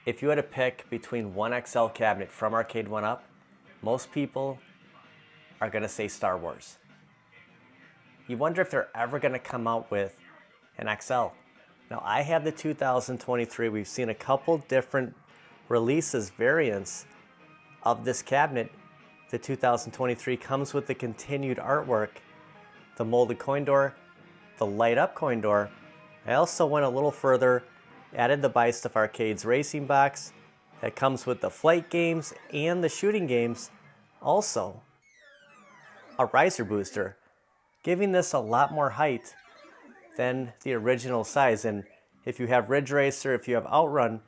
If you had to pick between one XL cabinet from Arcade1Up, most people are going to say Star Wars. You wonder if they're ever going to come out with an XL. Now, I have the 2023. We've seen a couple different releases, variants of this cabinet. The 2023 comes with the continued artwork, the molded coin door, the light up coin door. I also went a little further, added the Buy Stuff Arcades racing box that comes with the flight games and the shooting games. Also, a riser booster, giving this a lot more height than the original size. And if you have Ridge Racer, if you have Outrun,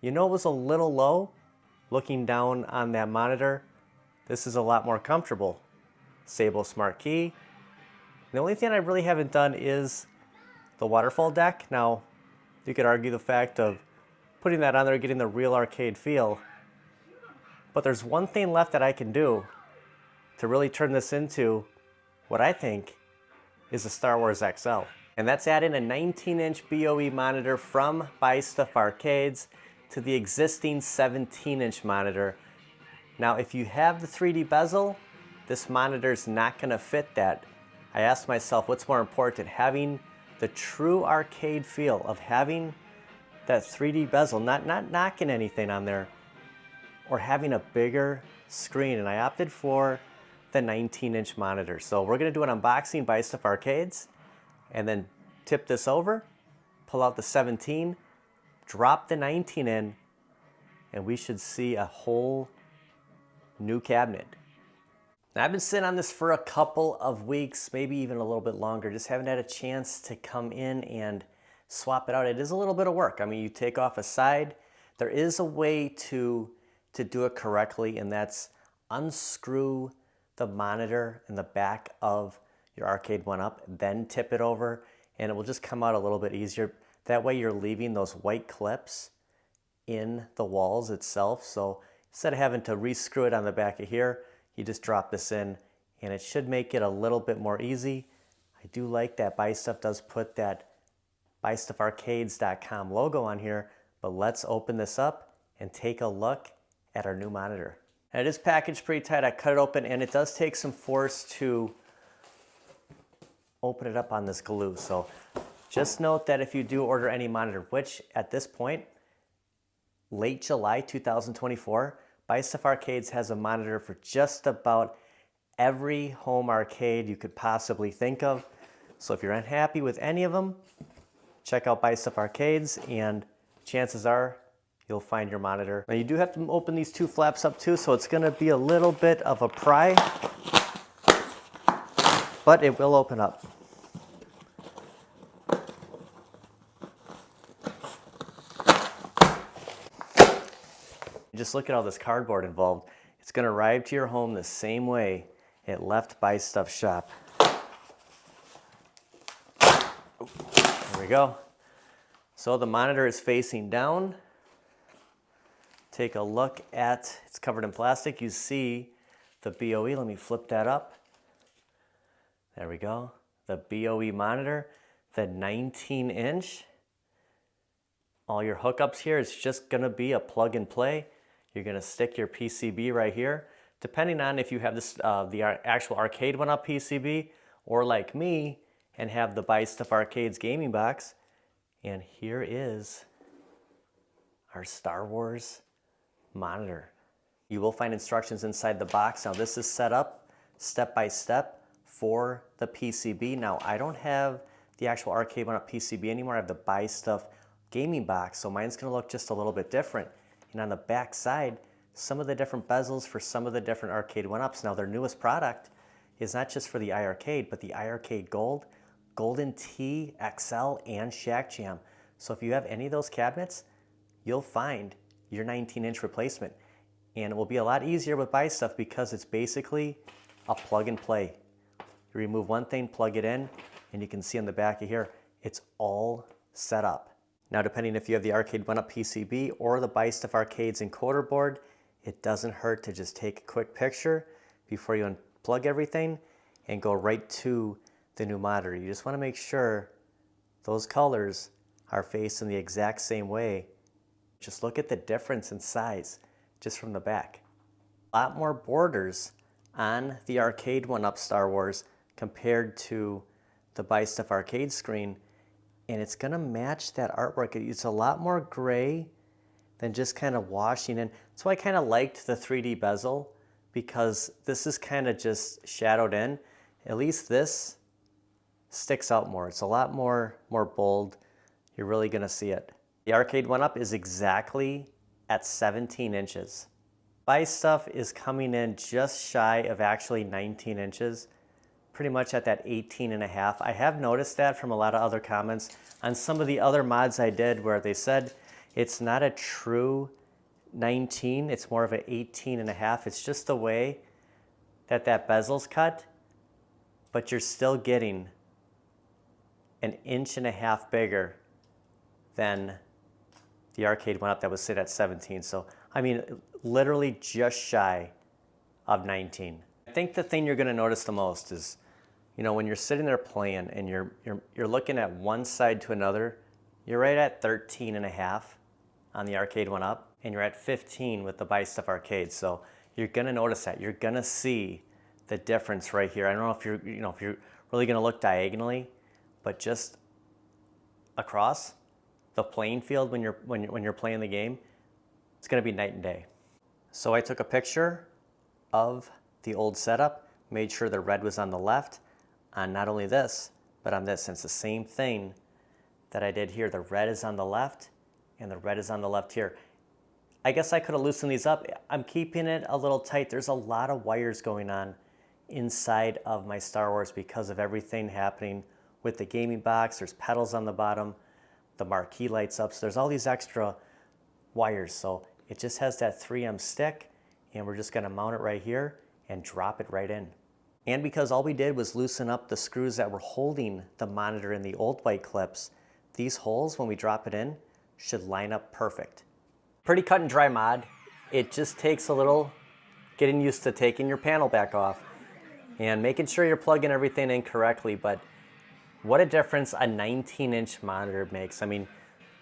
you know it was a little low looking down on that monitor. This is a lot more comfortable. Sable Smart Key. The only thing I really haven't done is the waterfall deck. Now, you could argue the fact of putting that on there, getting the real arcade feel. But there's one thing left that I can do to really turn this into what I think is a Star Wars XL. And that's adding a 19-inch BOE monitor from Buy Stuff Arcades to the existing 17-inch monitor. Now, if you have the 3D bezel, this monitor's not gonna fit that. I asked myself, what's more important, having the true arcade feel of having that 3D bezel, not knocking anything on there, or having a bigger screen? And I opted for the 19-inch monitor. So we're gonna do an unboxing Buy Stuff Arcades, and then tip this over, pull out the 17, drop the 19 in, and we should see a whole new cabinet. Now, I've been sitting on this for a couple of weeks, maybe even a little bit longer, just haven't had a chance to come in and swap it out. It is a little bit of work. I mean, you take off a side. There is a way to do it correctly, and that's unscrew the monitor in the back of your Arcade1Up, then tip it over, and it will just come out a little bit easier. That way you're leaving those white clips in the walls itself. So instead of having to re-screw it on the back of here, you just drop this in, and it should make it a little bit more easy. I do like that Buy Stuff does put that BuyStuffArcades.com logo on here, but let's open this up and take a look at our new monitor. And it is packaged pretty tight. I cut it open, and it does take some force to open it up on this glue. So just note that if you do order any monitor, which at this point, late July 2024, Buy Stuff Arcades has a monitor for just about every home arcade you could possibly think of. So if you're unhappy with any of them, check out Buy Stuff Arcades, and chances are you'll find your monitor. Now, you do have to open these two flaps up too, so it's gonna be a little bit of a pry, but it will open up. Just look at all this cardboard involved. It's gonna arrive to your home the same way it left Buy Stuff shop. There we go. So the monitor is facing down. Take a look at, it's covered in plastic. You see the BOE. Let me flip that up. There we go. The BOE monitor, the 19-inch. All your hookups here is just gonna be a plug and play. You're gonna stick your PCB right here. Depending on if you have this, the actual Arcade1Up PCB, or like me, and have the Buy Stuff Arcades gaming box. And here is our Star Wars monitor. You will find instructions inside the box. Now, this is set up step by step for the PCB. Now, I don't have the actual Arcade1Up PCB anymore. I have the Buy Stuff gaming box, so mine's gonna look just a little bit different. And on the back side, some of the different bezels for some of the different Arcade1Ups. Now, their newest product is not just for the iArcade, but the iArcade Gold, Golden Tee, XL, and Shack Jam. So if you have any of those cabinets, you'll find your 19-inch replacement. And it will be a lot easier with Buy Stuff because it's basically a plug and play. You remove one thing, plug it in, and you can see on the back of here, it's all set up. Now, depending if you have the Arcade1Up PCB or the Buy Stuff Arcades encoder board, it doesn't hurt to just take a quick picture before you unplug everything and go right to the new monitor. You just want to make sure those colors are facing the exact same way Just look at the difference in size just from the back. A lot more borders on the Arcade 1-Up Star Wars compared to the Buy Stuff Arcade screen, and it's gonna match that artwork. It's a lot more gray than just kind of washing in. That's why I kind of liked the 3D bezel, because this is kind of just shadowed in. At least this sticks out more. It's a lot more bold. You're really gonna see it. The Arcade 1-Up is exactly at 17 inches. Buy Stuff is coming in just shy of actually 19 inches, pretty much at that 18.5. I have noticed that from a lot of other comments on some of the other mods I did where they said it's not a true 19, it's more of an 18.5. It's just the way that bezel's cut, but you're still getting an 1.5 inches bigger than the Arcade 1-Up that was sit at 17. So, I mean, literally just shy of 19. I think the thing you're gonna notice the most is, you know, when you're sitting there playing and you're looking at one side to another, you're right at 13.5 on the Arcade 1-Up, and you're at 15 with the Buy Stuff Arcade. So you're gonna notice that. You're gonna see the difference right here. I don't know if you're really gonna look diagonally, but just across the playing field when you're playing the game, it's gonna be night and day. So I took a picture of the old setup, made sure the red was on the left, on not only this, but on this. And it's the same thing that I did here. The red is on the left, and the red is on the left here. I guess I could have loosened these up. I'm keeping it a little tight. There's a lot of wires going on inside of my Star Wars because of everything happening with the gaming box. There's pedals on the bottom. The marquee lights up. So there's all these extra wires. So it just has that 3M stick, and we're just gonna mount it right here and drop it right in. And because all we did was loosen up the screws that were holding the monitor in the old white clips, these holes, when we drop it in, should line up perfect. Pretty cut and dry mod. It just takes a little getting used to taking your panel back off and making sure you're plugging everything in correctly, but what a difference a 19-inch monitor makes. I mean,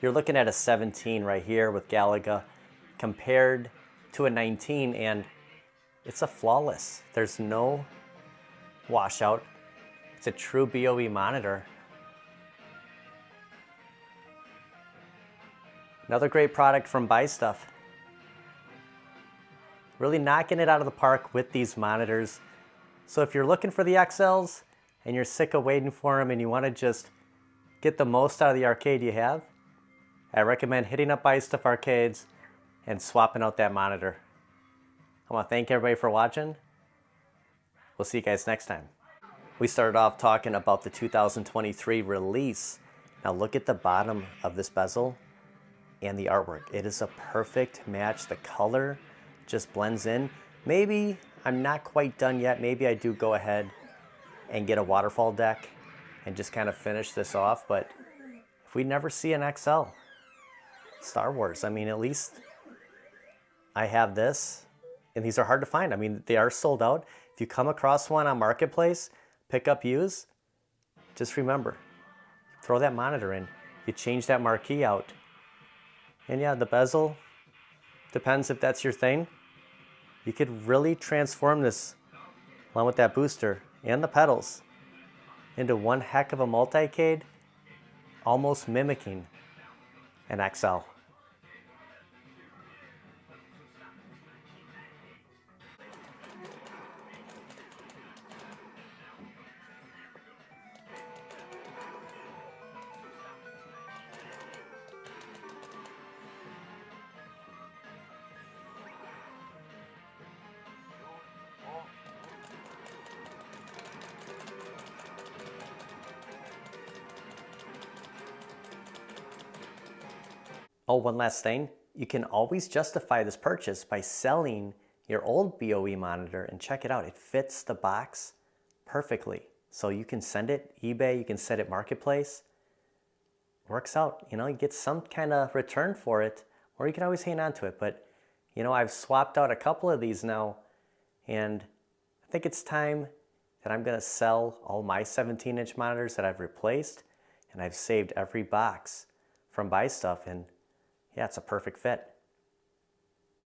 you're looking at a 17 right here with Galaga compared to a 19, and it's a flawless. There's no washout. It's a true BOE monitor. Another great product from Buy Stuff. Really knocking it out of the park with these monitors. So if you're looking for the XLs, and you're sick of waiting for them and you want to just get the most out of the arcade you have, I recommend hitting up Buy Stuff Arcades and swapping out that monitor. I want to thank everybody for watching. We'll see you guys next time. We started off talking about the 2023 release. Now look at the bottom of this bezel and the artwork. It is a perfect match. The color just blends in. Maybe I'm not quite done yet. Maybe I do go ahead and get a waterfall deck and just kind of finish this off. But if we never see an XL Star Wars, I mean, at least I have this, and these are hard to find. I mean, they are sold out. If you come across one on Marketplace, pick up used, just remember, throw that monitor in. You change that marquee out. And yeah, the bezel, depends if that's your thing. You could really transform this, along with that booster and the pedals, into one heck of a multicade, almost mimicking an XL. Oh, one last thing. You can always justify this purchase by selling your old BOE monitor, and check it out. It fits the box perfectly. So you can send it eBay, you can send it Marketplace. Works out, you know, you get some kind of return for it, or you can always hang on to it. But, you know, I've swapped out a couple of these now, and I think it's time that I'm gonna sell all my 17-inch monitors that I've replaced, and I've saved every box from Buy Stuff. And Yeah, it's a perfect fit.